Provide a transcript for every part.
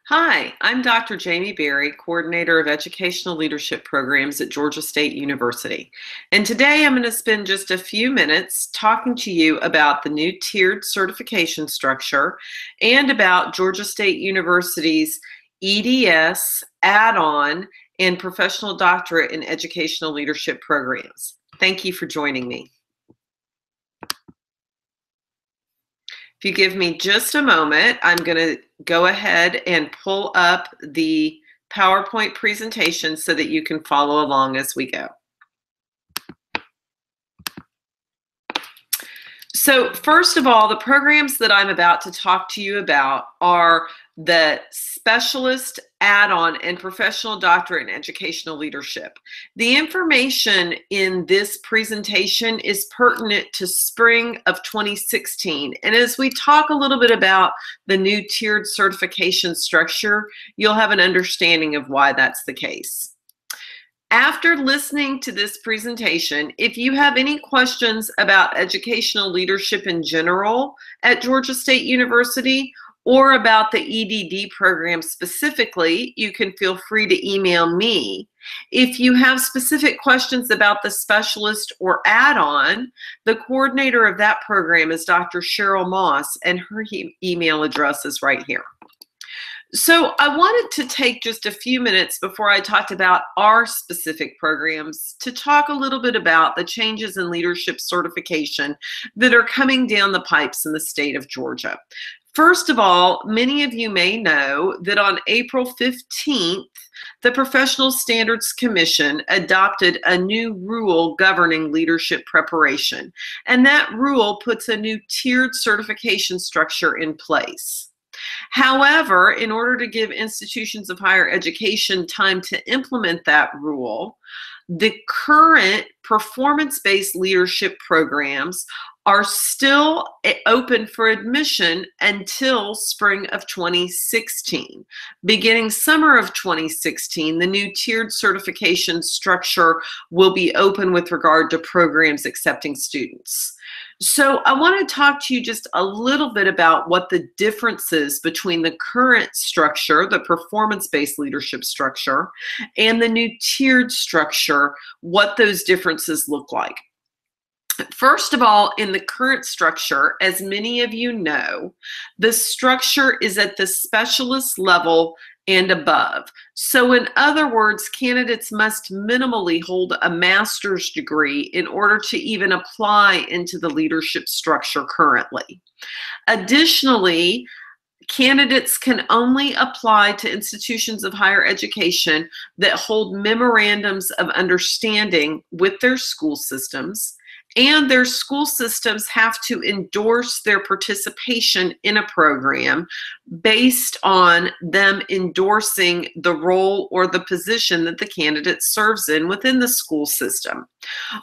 Hi, I'm Dr. Jamie Berry, Coordinator of Educational Leadership Programs at Georgia State University. And today I'm going to spend just a few minutes talking to you about the new tiered certification structure and about Georgia State University's EDS, add-on, and professional doctorate in educational leadership programs. Thank you for joining me. If you give me just a moment, I'm going to go ahead and pull up the PowerPoint presentation so that you can follow along as we go. So first of all, the programs that I'm about to talk to you about are the Specialist, Add-on, and Professional Doctorate in Educational Leadership. The information in this presentation is pertinent to spring of 2016. And as we talk a little bit about the new tiered certification structure, you'll have an understanding of why that's the case. After listening to this presentation, if you have any questions about educational leadership in general at Georgia State University or about the EDD program specifically, you can feel free to email me. If you have specific questions about the specialist or add-on, the coordinator of that program is Dr. Cheryl Moss, and her email address is right here. So I wanted to take just a few minutes before I talked about our specific programs to talk a little bit about the changes in leadership certification that are coming down the pipes in the state of Georgia. First of all, many of you may know that on April 15th, the Professional Standards Commission adopted a new rule governing leadership preparation, and that rule puts a new tiered certification structure in place. However, in order to give institutions of higher education time to implement that rule, the current performance-based leadership programs are still open for admission until spring of 2016. Beginning summer of 2016, the new tiered certification structure will be open with regard to programs accepting students. So I want to talk to you just a little bit about what the difference is between the current structure, the performance-based leadership structure, and the new tiered structure, what those differences look like. First of all, in the current structure, as many of you know, the structure is at the specialist level and above. So in other words, candidates must minimally hold a master's degree in order to even apply into the leadership structure currently. Additionally, candidates can only apply to institutions of higher education that hold memorandums of understanding with their school systems, and their school systems have to endorse their participation in a program based on them endorsing the role or the position that the candidate serves in within the school system.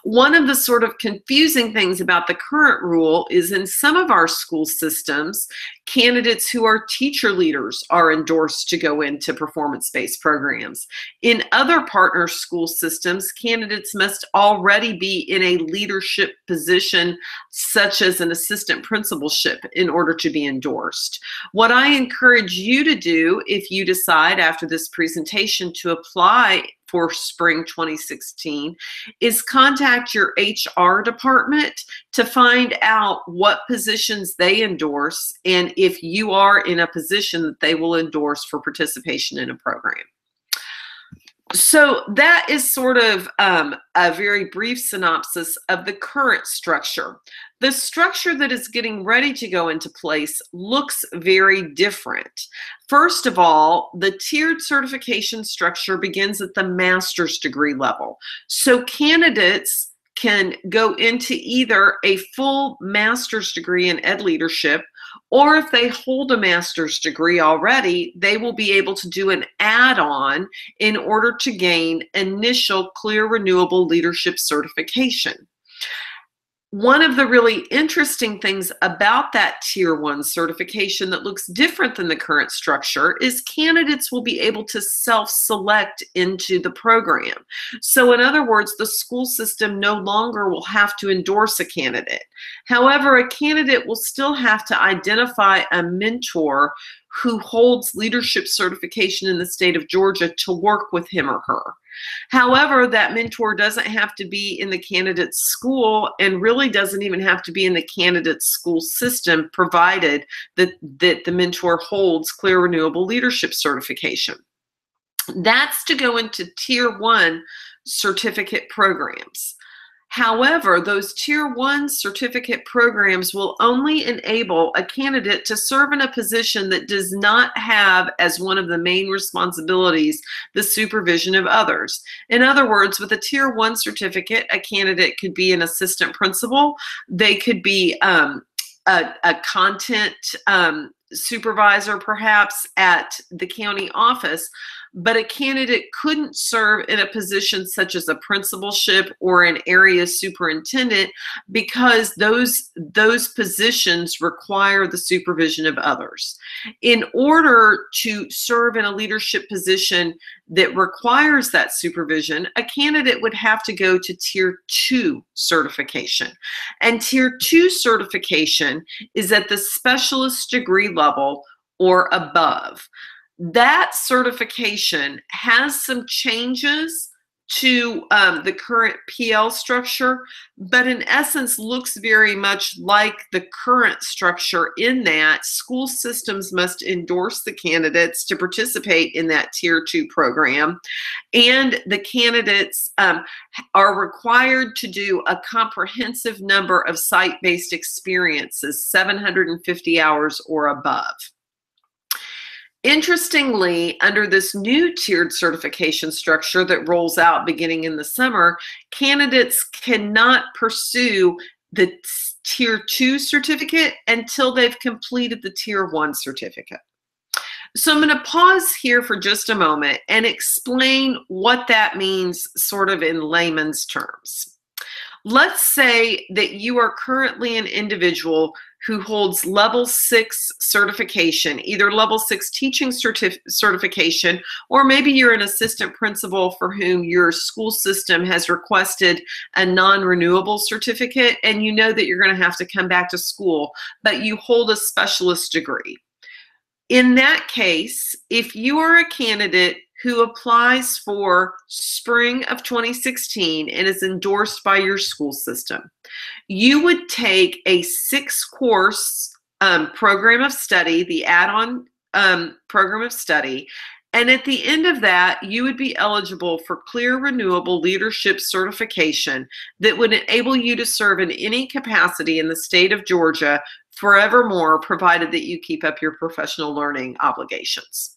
One of the sort of confusing things about the current rule is in some of our school systems, candidates who are teacher leaders are endorsed to go into performance-based programs. In other partner school systems, candidates must already be in a leadership position, such as an assistant principalship, in order to be endorsed. What I encourage you to do, if you decide after this presentation to apply for spring 2016, is contact your HR department to find out what positions they endorse and if you are in a position that they will endorse for participation in a program. So that is sort of a very brief synopsis of the current structure. The structure that is getting ready to go into place looks very different. First of all, the tiered certification structure begins at the master's degree level. So candidates can go into either a full master's degree in ed leadership, or if they hold a master's degree already, they will be able to do an add-on in order to gain initial clear renewable leadership certification. One of the really interesting things about that Tier 1 certification that looks different than the current structure is candidates will be able to self-select into the program. So in other words, the school system no longer will have to endorse a candidate. However, a candidate will still have to identify a mentor who holds leadership certification in the state of Georgia to work with him or her. However, that mentor doesn't have to be in the candidate's school and really doesn't even have to be in the candidate's school system, provided that the mentor holds Clear Renewable Leadership certification. That's to go into Tier 1 certificate programs. However, those Tier 1 certificate programs will only enable a candidate to serve in a position that does not have as one of the main responsibilities the supervision of others. In other words, with a Tier 1 certificate, a candidate could be an assistant principal, they could be a content supervisor perhaps at the county office, but a candidate couldn't serve in a position such as a principalship or an area superintendent because those positions require the supervision of others. In order to serve in a leadership position that requires that supervision, a candidate would have to go to Tier 2 certification. And Tier 2 certification is at the specialist degree level or above. That certification has some changes to the current PL structure, but in essence looks very much like the current structure in that school systems must endorse the candidates to participate in that Tier 2 program, and the candidates are required to do a comprehensive number of site-based experiences, 750 hours or above. Interestingly, under this new tiered certification structure that rolls out beginning in the summer, candidates cannot pursue the Tier 2 certificate until they've completed the Tier 1 certificate. So I'm going to pause here for just a moment and explain what that means sort of in layman's terms. Let's say that you are currently an individual who holds level 6 certification, either level 6 teaching certification, or maybe you're an assistant principal for whom your school system has requested a non-renewable certificate, and you know that you're going to have to come back to school, but you hold a specialist degree. In that case, if you are a candidate who applies for spring of 2016 and is endorsed by your school system, you would take a 6-course program of study, the add-on program of study, and at the end of that, you would be eligible for Clear Renewable Leadership certification that would enable you to serve in any capacity in the state of Georgia forevermore, provided that you keep up your professional learning obligations.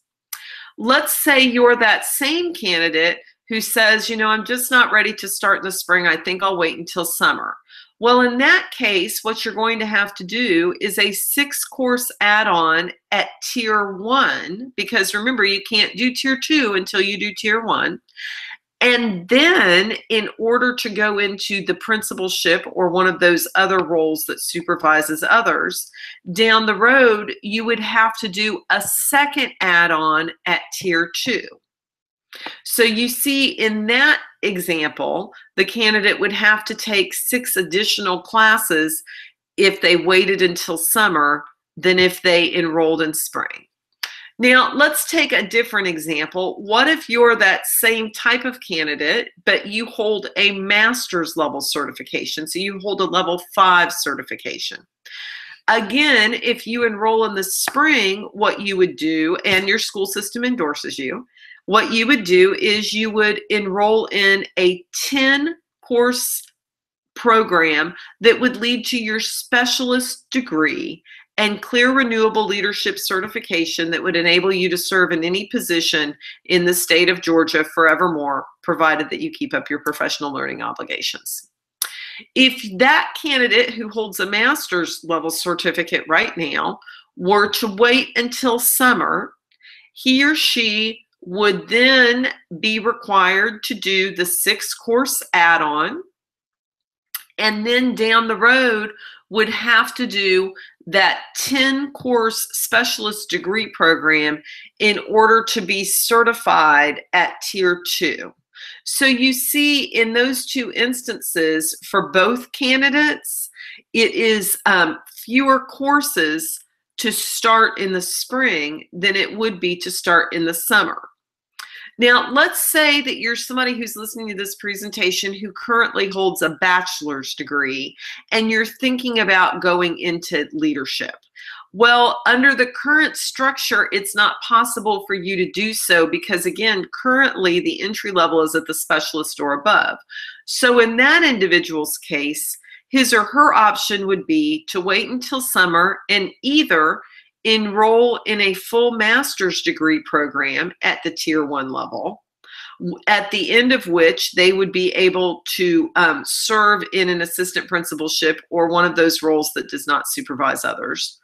Let's say you're that same candidate who says, you know, I'm just not ready to start in the spring. I think I'll wait until summer. Well, in that case, what you're going to have to do is a 6-course add-on at Tier 1, because remember, you can't do Tier 2 until you do Tier 1. And then in order to go into the principalship or one of those other roles that supervises others, down the road, you would have to do a second add-on at Tier 2. So you see in that example, the candidate would have to take 6 additional classes if they waited until summer than if they enrolled in spring. Now, let's take a different example. What if you're that same type of candidate, but you hold a master's level certification? So you hold a level 5 certification. Again, if you enroll in the spring, what you would do, and your school system endorses you, what you would do is you would enroll in a 10-course program that would lead to your specialist degree and Clear Renewable Leadership certification that would enable you to serve in any position in the state of Georgia forevermore, provided that you keep up your professional learning obligations. If that candidate who holds a master's level certificate right now were to wait until summer, he or she would then be required to do the 6-course add-on. and then down the road would have to do that 10-course specialist degree program in order to be certified at Tier 2. So you see in those two instances for both candidates, it is fewer courses to start in the spring than it would be to start in the summer. Now, let's say that you're somebody who's listening to this presentation who currently holds a bachelor's degree and you're thinking about going into leadership. Well, under the current structure, it's not possible for you to do so because, again, currently the entry level is at the specialist or above. So in that individual's case, his or her option would be to wait until summer and either enroll in a full master's degree program at the Tier 1 level, at the end of which they would be able to serve in an assistant principalship or one of those roles that does not supervise others,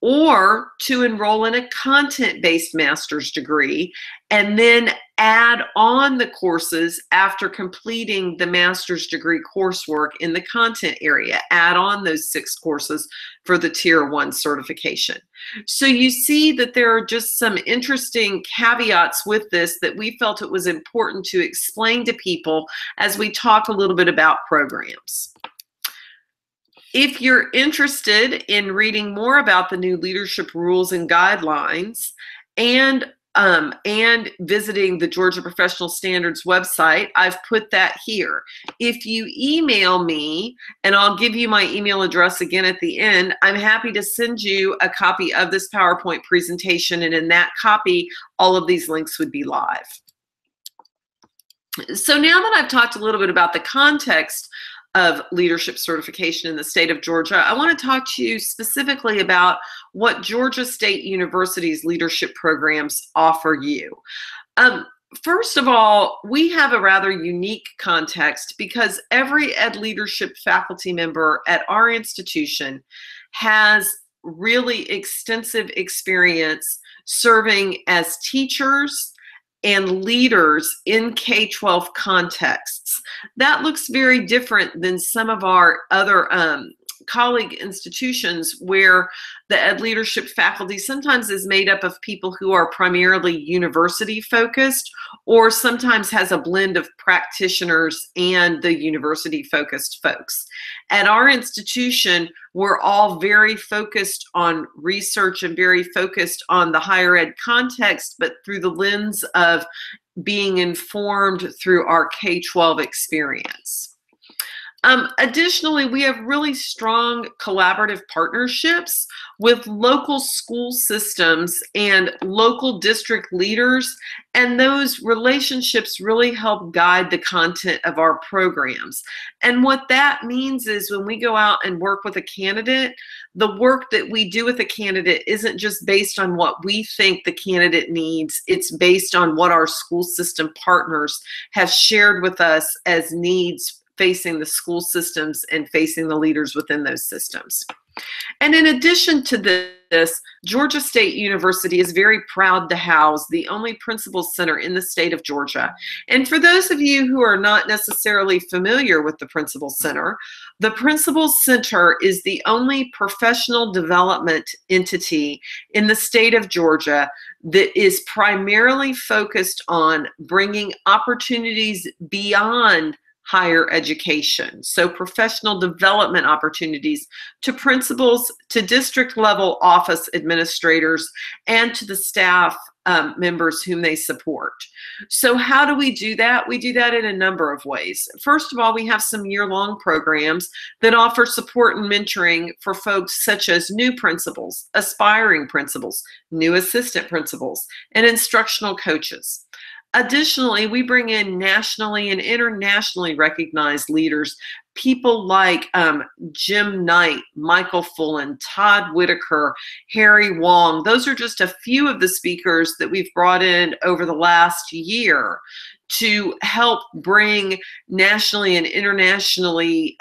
or to enroll in a content-based master's degree and then add on the courses after completing the master's degree coursework in the content area, add on those 6 courses for the Tier 1 certification. So you see that there are just some interesting caveats with this that we felt it was important to explain to people as we talk a little bit about programs. If you're interested in reading more about the new leadership rules and guidelines and visiting the Georgia Professional Standards website, I've put that here. If you email me, and I'll give you my email address again at the end, I'm happy to send you a copy of this PowerPoint presentation, and in that copy, all of these links would be live. So now that I've talked a little bit about the context of leadership certification in the state of Georgia, I want to talk to you specifically about what Georgia State University's leadership programs offer you. First of all, we have a rather unique context because every ed leadership faculty member at our institution has really extensive experience serving as teachers and leaders in K-12 contexts. That looks very different than some of our other colleague institutions where the ed leadership faculty sometimes is made up of people who are primarily university focused or sometimes has a blend of practitioners and the university focused folks. At our institution, we're all very focused on research and very focused on the higher ed context, but through the lens of being informed through our K-12 experience. Additionally, we have really strong collaborative partnerships with local school systems and local district leaders, and those relationships really help guide the content of our programs. And what that means is when we go out and work with a candidate, the work that we do with a candidate isn't just based on what we think the candidate needs, it's based on what our school system partners have shared with us as needs facing the school systems and facing the leaders within those systems. And in addition to this, Georgia State University is very proud to house the only Principal Center in the state of Georgia. And for those of you who are not necessarily familiar with the Principal Center, the Principal Center is the only professional development entity in the state of Georgia that is primarily focused on bringing opportunities beyond higher education. So professional development opportunities to principals, to district level office administrators, and to the staff members whom they support. So how do we do that? We do that in a number of ways. First of all, we have some year-long programs that offer support and mentoring for folks such as new principals, aspiring principals, new assistant principals, and instructional coaches. Additionally, we bring in nationally and internationally recognized leaders, people like Jim Knight, Michael Fullen, Todd Whitaker, Harry Wong. Those are just a few of the speakers that we've brought in over the last year to help bring nationally and internationally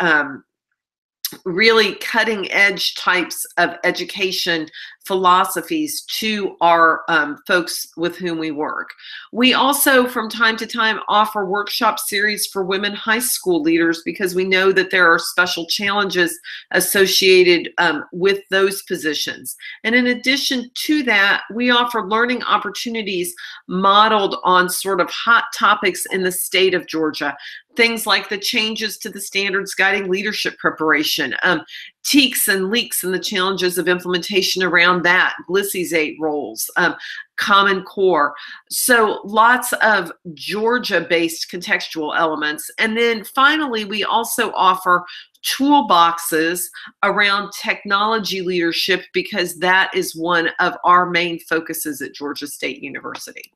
really cutting edge types of education philosophies to our folks with whom we work. We also, from time to time, offer workshop series for women high school leaders because we know that there are special challenges associated with those positions. And in addition to that, we offer learning opportunities modeled on sort of hot topics in the state of Georgia. Things like the changes to the standards guiding leadership preparation, TEKS and leaks and the challenges of implementation around that, Glyphosate roles, Common Core. So lots of Georgia-based contextual elements. And then finally, we also offer toolboxes around technology leadership because that is one of our main focuses at Georgia State University.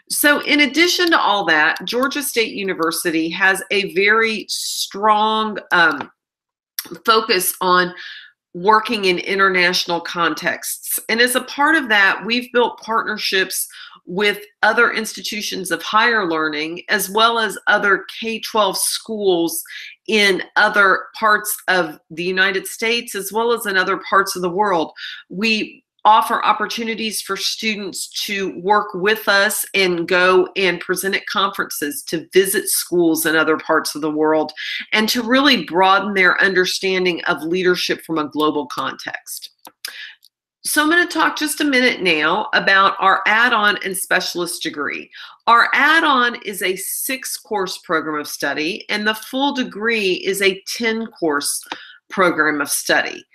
So in addition to all that, Georgia State University has a very strong focus on working in international contexts. And as a part of that, we've built partnerships with other institutions of higher learning, as well as other K-12 schools in other parts of the United States, as well as in other parts of the world. We offer opportunities for students to work with us and go and present at conferences, to visit schools in other parts of the world, and to really broaden their understanding of leadership from a global context. So I'm going to talk just a minute now about our add-on and specialist degree. Our add-on is a 6-course program of study, and the full degree is a 10-course program of study.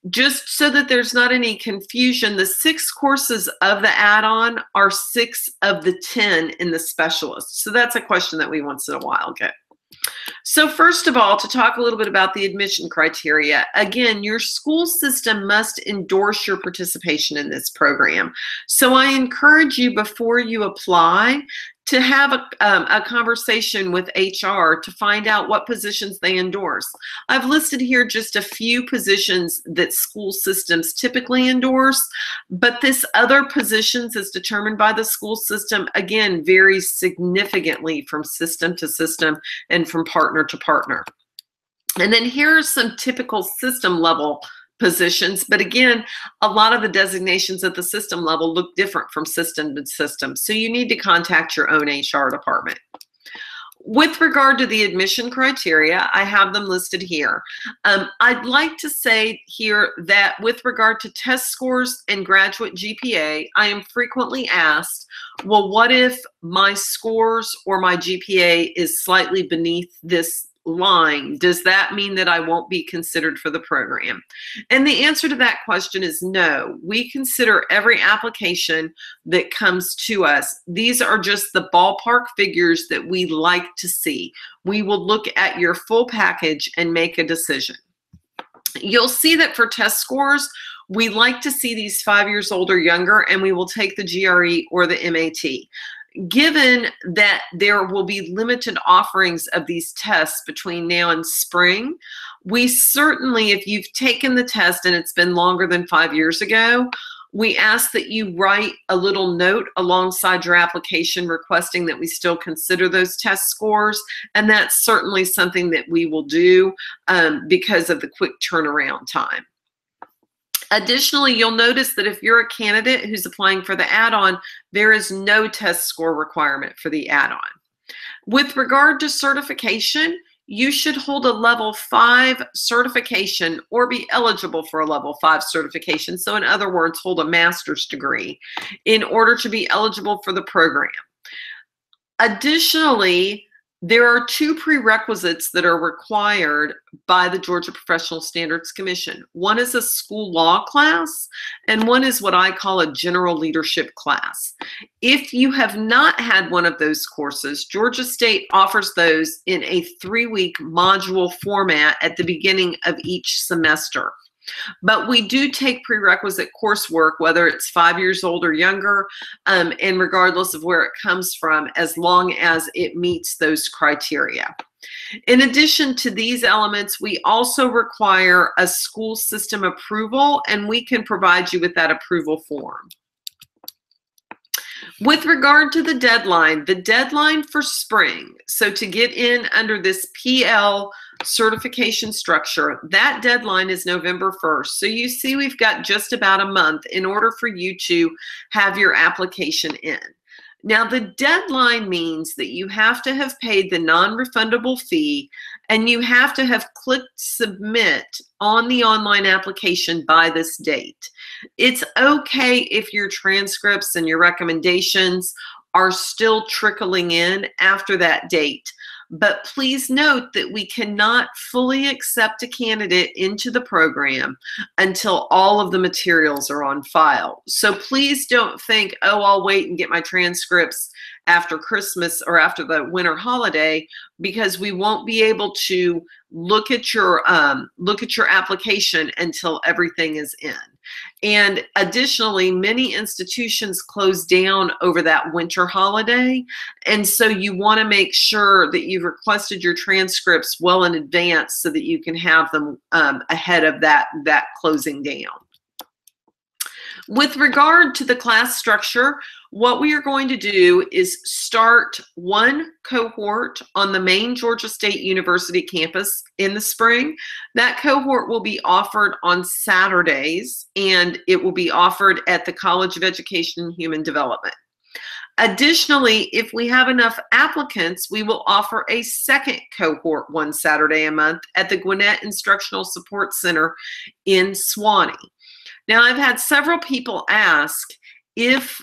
Just so that there's not any confusion, the 6 courses of the add-on are 6 of the 10 in the specialist. So that's a question that we once in a while get. So first of all, to talk a little bit about the admission criteria. Again, your school system must endorse your participation in this program. So I encourage you, before you apply, to have a conversation with HR to find out what positions they endorse. I've listed here just a few positions that school systems typically endorse, but this other positions is determined by the school system, again, varies significantly from system to system and from partner to partner. And then here are some typical system level positions, but again, a lot of the designations at the system level look different from system to system, so you need to contact your own HR department. With regard to the admission criteria, I have them listed here. I'd like to say here that with regard to test scores and graduate GPA, I am frequently asked, well, what if my scores or my GPA is slightly beneath this line? Does that mean that I won't be considered for the program? And the answer to that question is no. We consider every application that comes to us. These are just the ballpark figures that we like to see. We will look at your full package and make a decision. You'll see that for test scores, we like to see these 5 years old or younger, and we will take the GRE or the MAT. Given that there will be limited offerings of these tests between now and spring, we certainly, if you've taken the test and it's been longer than 5 years ago, we ask that you write a little note alongside your application requesting that we still consider those test scores, and that's certainly something that we will do because of the quick turnaround time. Additionally, you'll notice that if you're a candidate who's applying for the add-on, there is no test score requirement for the add-on. With regard to certification, you should hold a level 5 certification or be eligible for a level 5 certification. So in other words, hold a master's degree in order to be eligible for the program. Additionally, there are 2 prerequisites that are required by the Georgia Professional Standards Commission. One is a school law class, and one is what I call a general leadership class. If you have not had one of those courses, Georgia State offers those in a 3-week module format at the beginning of each semester. But we do take prerequisite coursework, whether it's 5 years old or younger, and regardless of where it comes from, as long as it meets those criteria. In addition to these elements, we also require a school system approval, and we can provide you with that approval form. With regard to the deadline for spring, so to get in under this PL certification structure. That deadline is November 1st. So you see we've got just about a month in order for you to have your application in. Now, the deadline means that you have to have paid the non-refundable fee and you have to have clicked submit on the online application by this date. It's okay if your transcripts and your recommendations are still trickling in after that date. But please note that we cannot fully accept a candidate into the program until all of the materials are on file. So please don't think, oh, I'll wait and get my transcripts after Christmas or after the winter holiday, because we won't be able to look at your application until everything is in. And additionally, many institutions close down over that winter holiday. And so you want to make sure that you've requested your transcripts well in advance so that you can have them ahead of that closing down. With regard to the class structure, what we are going to do is start one cohort on the main Georgia State University campus in the spring. That cohort will be offered on Saturdays, and it will be offered at the College of Education and Human Development. Additionally, if we have enough applicants, we will offer a second cohort one Saturday a month at the Gwinnett Instructional Support Center in Suwanee. Now, I've had several people ask if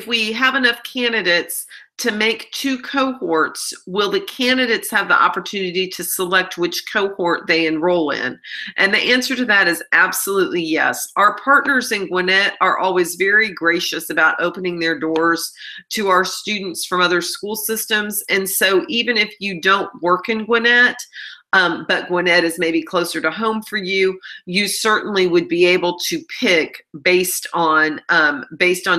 we have enough candidates to make two cohorts, will the candidates have the opportunity to select which cohort they enroll in? And the answer to that is absolutely yes. Our partners in Gwinnett are always very gracious about opening their doors to our students from other school systems. And so even if you don't work in Gwinnett, but Gwinnett is maybe closer to home for you, you certainly would be able to pick based on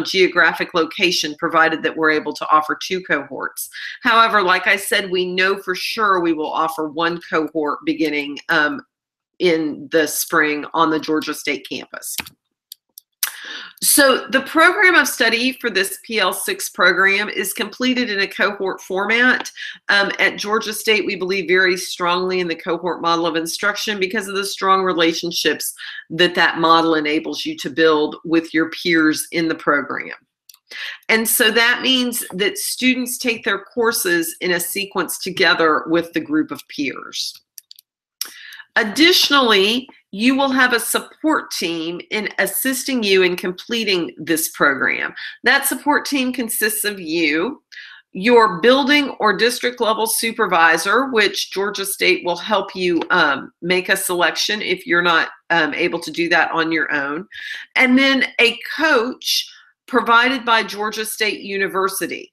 geographic location, provided that we're able to offer two cohorts. However, like I said, we know for sure we will offer one cohort beginning in the spring on the Georgia State campus. So the program of study for this PL6 program is completed in a cohort format. At Georgia State, we believe very strongly in the cohort model of instruction because of the strong relationships that model enables you to build with your peers in the program. And so that means that students take their courses in a sequence together with the group of peers. Additionally, you will have a support team in assisting you in completing this program. That support team consists of you, your building or district level supervisor, which Georgia State will help you make a selection if you're not able to do that on your own, and then a coach provided by Georgia State University.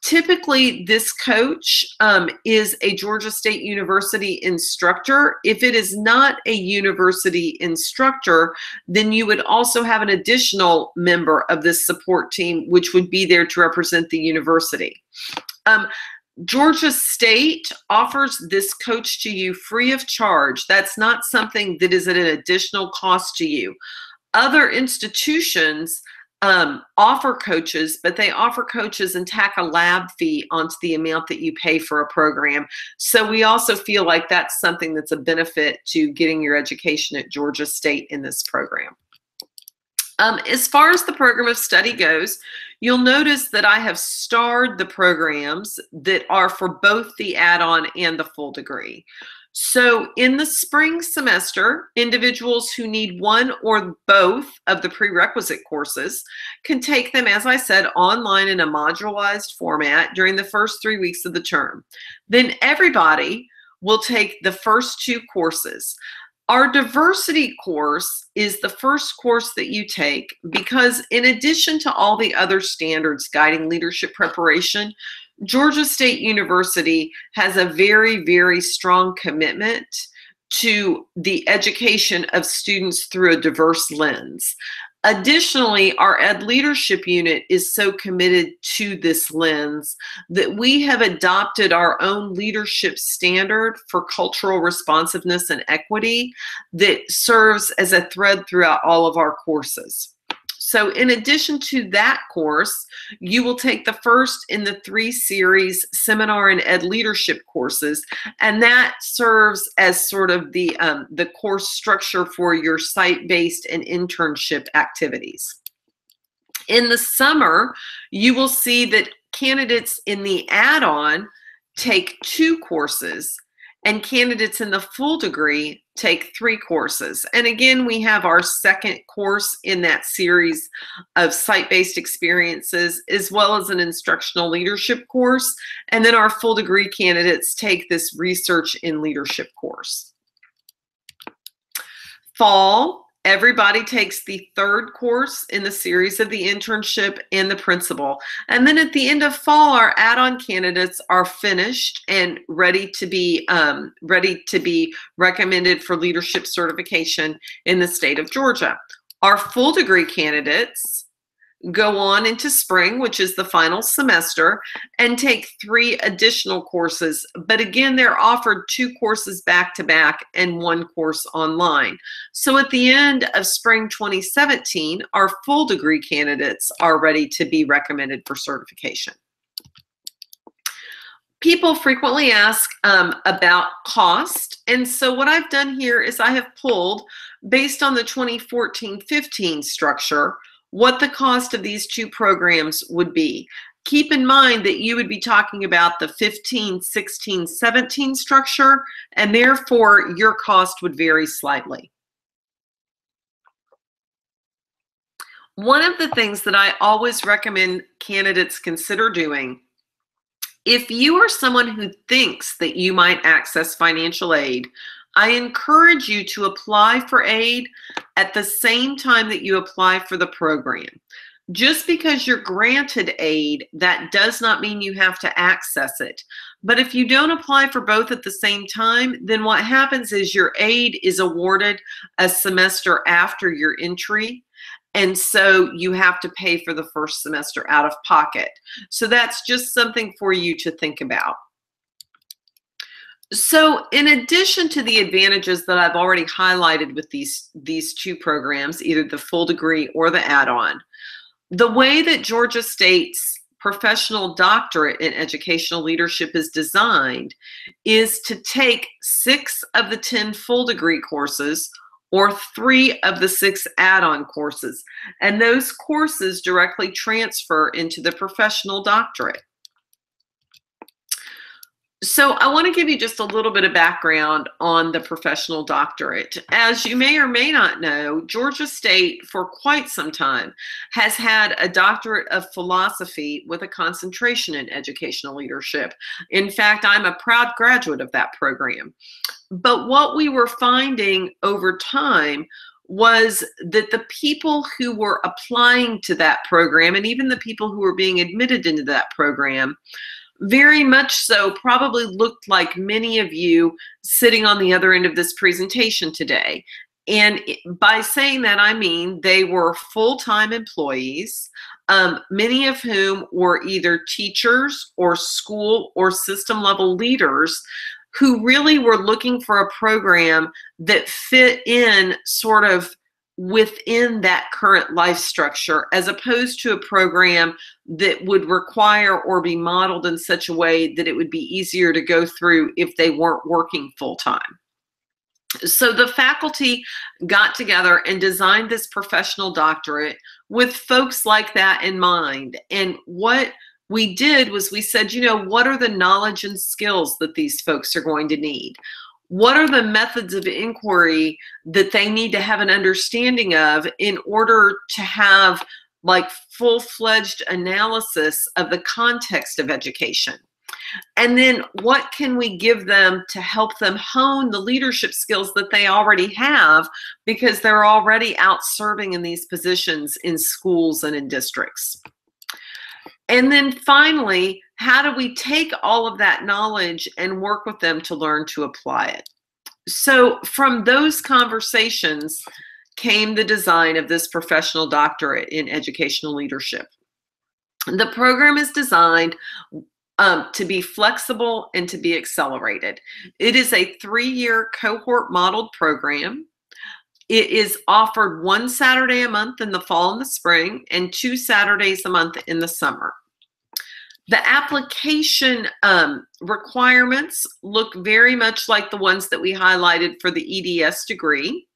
Typically, this coach is a Georgia State University instructor. If it is not a university instructor, then you would also have an additional member of this support team, which would be there to represent the university. Georgia State offers this coach to you free of charge. That's not something that is at an additional cost to you. Other institutions offer coaches, but they offer coaches and tack a lab fee onto the amount that you pay for a program. So we also feel like that's something that's a benefit to getting your education at Georgia State in this program. As far as the program of study goes, you'll notice that I have starred the programs that are for both the add-on and the full degree. So in the spring semester, individuals who need one or both of the prerequisite courses can take them, as I said, online in a modularized format during the first 3 weeks of the term. Then everybody will take the first two courses. Our diversity course is the first course that you take because in addition to all the other standards guiding leadership preparation, Georgia State University has a very, very strong commitment to the education of students through a diverse lens. Additionally, our Ed Leadership Unit is so committed to this lens that we have adopted our own leadership standard for cultural responsiveness and equity that serves as a thread throughout all of our courses. So in addition to that course, you will take the first in the 3 series seminar and ed leadership courses, and that serves as sort of the course structure for your site-based and internship activities. In the summer, you will see that candidates in the add-on take 2 courses, and candidates in the full degree take 3 courses. And again, we have our second course in that series of site-based experiences, as well as an instructional leadership course. And then our full degree candidates take this research in leadership course. Fall, everybody takes the 3rd course in the series of the internship and the principal. And then at the end of fall, our add-on candidates are finished and ready to be recommended for leadership certification in the state of Georgia. Our full degree candidates go on into spring, which is the final semester, and take 3 additional courses. But again, they're offered 2 courses back to back and 1 course online. So at the end of spring 2017, our full degree candidates are ready to be recommended for certification. People frequently ask about cost, and so what I've done here is I have pulled, based on the 2014-15 structure, what the cost of these 2 programs would be. Keep in mind that you would be talking about the 15, 16, 17 structure, and therefore your cost would vary slightly. One of the things that I always recommend candidates consider doing, if you are someone who thinks that you might access financial aid, I encourage you to apply for aid at the same time that you apply for the program. Just because you're granted aid, that does not mean you have to access it. But if you don't apply for both at the same time, then what happens is your aid is awarded a semester after your entry. And so you have to pay for the first semester out of pocket. So that's just something for you to think about. So in addition to the advantages that I've already highlighted with these 2 programs, either the full degree or the add-on, the way that Georgia State's professional doctorate in educational leadership is designed is to take 6 of the 10 full degree courses or 3 of the 6 add-on courses, and those courses directly transfer into the professional doctorate. So I want to give you just a little bit of background on the professional doctorate. As you may or may not know, Georgia State for quite some time has had a doctorate of philosophy with a concentration in educational leadership. In fact, I'm a proud graduate of that program. But what we were finding over time was that the people who were applying to that program, and even the people who were being admitted into that program, very much so probably looked like many of you sitting on the other end of this presentation today. And by saying that, I mean they were full-time employees, many of whom were either teachers or school or system level leaders who really were looking for a program that fit in sort of within that current life structure, as opposed to a program that would require or be modeled in such a way that it would be easier to go through if they weren't working full-time. So the faculty got together and designed this professional doctorate with folks like that in mind. And what we did was we said, you know, what are the knowledge and skills that these folks are going to need? What are the methods of inquiry that they need to have an understanding of in order to have like full-fledged analysis of the context of education? And then what can we give them to help them hone the leadership skills that they already have, because they're already out serving in these positions in schools and in districts? And then finally, how do we take all of that knowledge and work with them to learn to apply it? So from those conversations came the design of this professional doctorate in educational leadership. The program is designed to be flexible and to be accelerated. It is a 3-year cohort modeled program. It is offered 1 Saturday a month in the fall and the spring, and 2 Saturdays a month in the summer. The application requirements look very much like the ones that we highlighted for the EDS degree,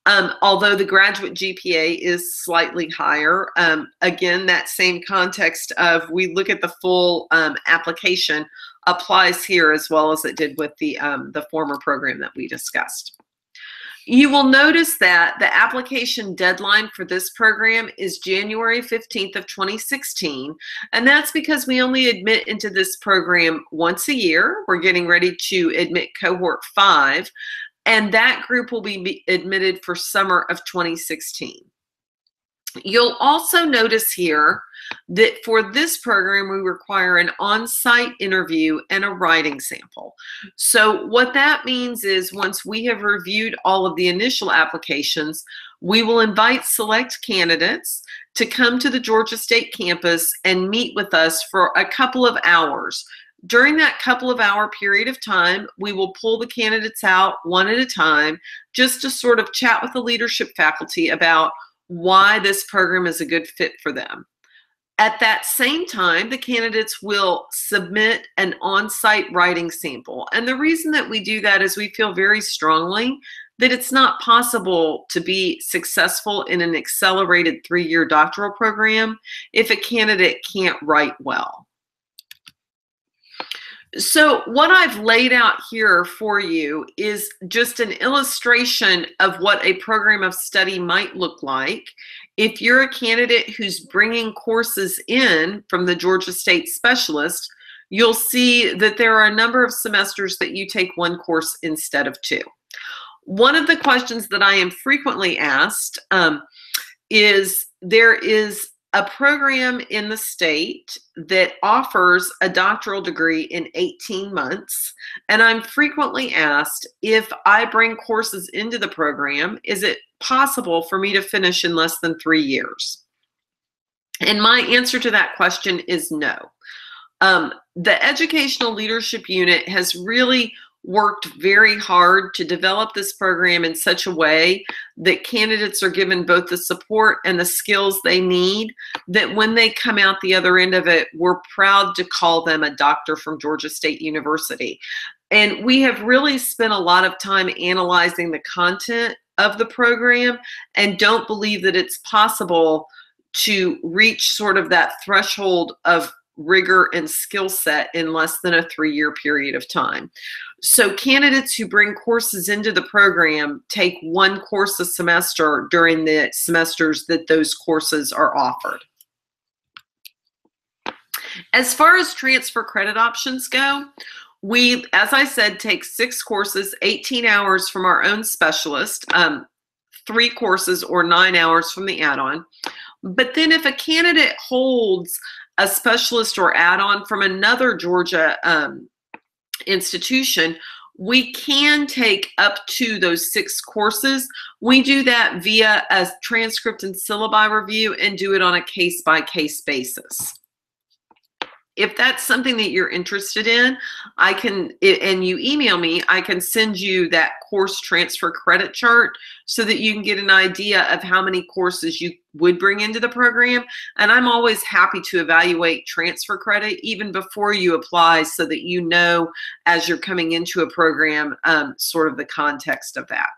although the graduate GPA is slightly higher. Again, that same context of we look at the full application applies here as well as it did with the former program that we discussed. You will notice that the application deadline for this program is January 15th of 2016, and that's because we only admit into this program once a year. We're getting ready to admit cohort 5, and that group will be admitted for summer of 2016. You'll also notice here that for this program, we require an on-site interview and a writing sample. So what that means is once we have reviewed all of the initial applications, we will invite select candidates to come to the Georgia State campus and meet with us for a couple of hours. During that couple of hour period of time, we will pull the candidates out one at a time just to sort of chat with the leadership faculty about why this program is a good fit for them. At that same time, the candidates will submit an on-site writing sample. And the reason that we do that is we feel very strongly that it's not possible to be successful in an accelerated 3-year doctoral program if a candidate can't write well. So what I've laid out here for you is just an illustration of what a program of study might look like. If you're a candidate who's bringing courses in from the Georgia State Specialist, you'll see that there are a number of semesters that you take 1 course instead of 2. One of the questions that I am frequently asked is there is a program in the state that offers a doctoral degree in 18 months, and I'm frequently asked if I bring courses into the program, is it possible for me to finish in less than 3 years? And my answer to that question is no. The Educational Leadership Unit has really worked very hard to develop this program in such a way that candidates are given both the support and the skills they need, that when they come out the other end of it, we're proud to call them a doctor from Georgia State University. And we have really spent a lot of time analyzing the content of the program and don't believe that it's possible to reach sort of that threshold of rigor and skill set in less than a 3-year period of time. So candidates who bring courses into the program take 1 course a semester during the semesters that those courses are offered. As far as transfer credit options go, we, as I said, take 6 courses, 18 hours from our own specialist, 3 courses or 9 hours from the add-on. But then if a candidate holds a specialist or add-on from another Georgia institution, we can take up to those 6 courses. We do that via a transcript and syllabi review and do it on a case-by-case basis. If that's something that you're interested in, I can, and you email me, I can send you that course transfer credit chart so that you can get an idea of how many courses you would bring into the program. And I'm always happy to evaluate transfer credit even before you apply so that you know as you're coming into a program sort of the context of that.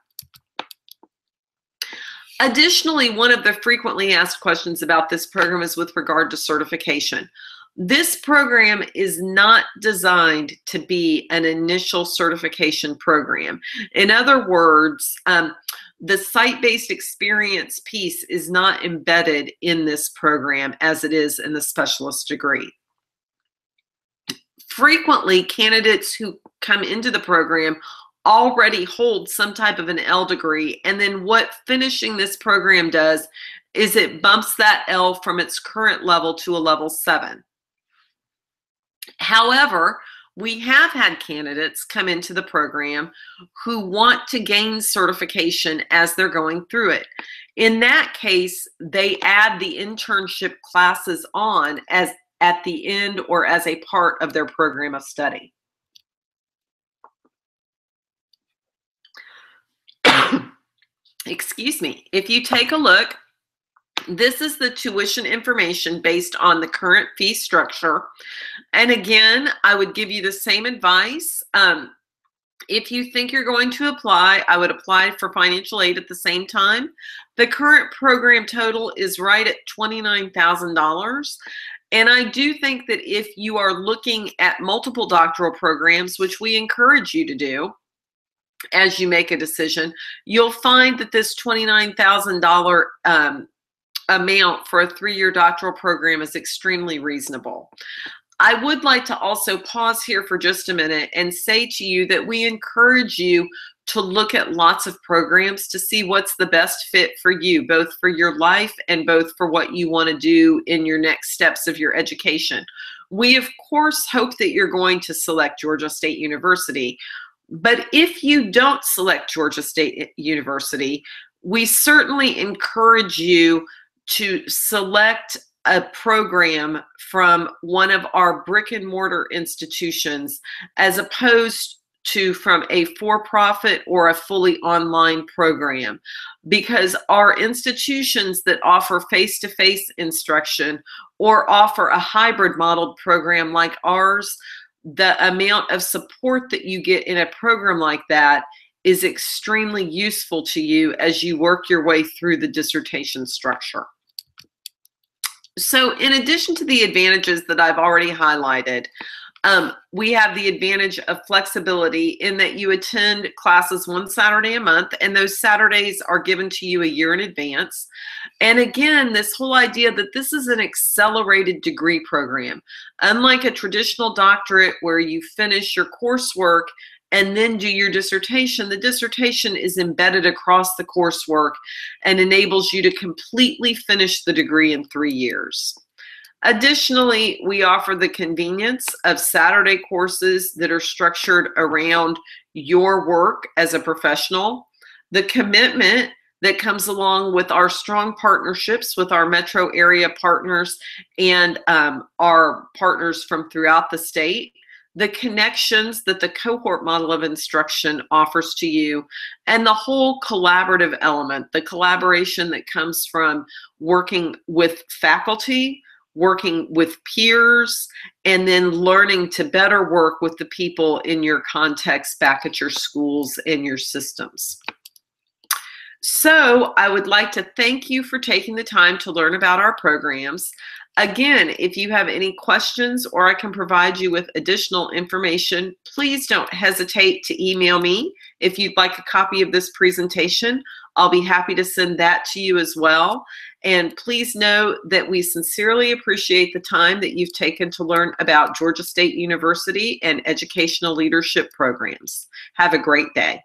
Additionally, one of the frequently asked questions about this program is with regard to certification. This program is not designed to be an initial certification program. In other words, the site-based experience piece is not embedded in this program as it is in the specialist degree. Frequently, candidates who come into the program already hold some type of an L degree, and then what finishing this program does is it bumps that L from its current level to a level 7. However, we have had candidates come into the program who want to gain certification as they're going through it. In that case, they add the internship classes on as at the end or as a part of their program of study. excuse me, if you take a look, this is the tuition information based on the current fee structure. And again, I would give you the same advice. If you think you're going to apply, I would apply for financial aid at the same time. The current program total is right at $29,000. And I do think that if you are looking at multiple doctoral programs, which we encourage you to do as you make a decision, you'll find that this $29,000 amount for a 3-year doctoral program is extremely reasonable. I would like to also pause here for just a minute and say to you that we encourage you to look at lots of programs to see what's the best fit for you, both for your life and both for what you want to do in your next steps of your education. We, of course, hope that you're going to select Georgia State University, but if you don't select Georgia State University, we certainly encourage you to select a program from one of our brick and mortar institutions as opposed to from a for-profit or a fully online program, because our institutions that offer face-to-face instruction or offer a hybrid modeled program like ours, the amount of support that you get in a program like that is extremely useful to you as you work your way through the dissertation structure. So in addition to the advantages that I've already highlighted, we have the advantage of flexibility in that you attend classes one Saturday a month, and those Saturdays are given to you a year in advance. And again, this whole idea that this is an accelerated degree program. Unlike a traditional doctorate where you finish your coursework and then do your dissertation, the dissertation is embedded across the coursework and enables you to completely finish the degree in 3 years. Additionally, we offer the convenience of Saturday courses that are structured around your work as a professional, the commitment that comes along with our strong partnerships with our metro area partners and our partners from throughout the state, the connections that the cohort model of instruction offers to you, and the whole collaborative element, the collaboration that comes from working with faculty, working with peers, and then learning to better work with the people in your context back at your schools and your systems. So I would like to thank you for taking the time to learn about our programs. Again, if you have any questions or I can provide you with additional information, please don't hesitate to email me. If you'd like a copy of this presentation, I'll be happy to send that to you as well. And please know that we sincerely appreciate the time that you've taken to learn about Georgia State University and educational leadership programs. Have a great day.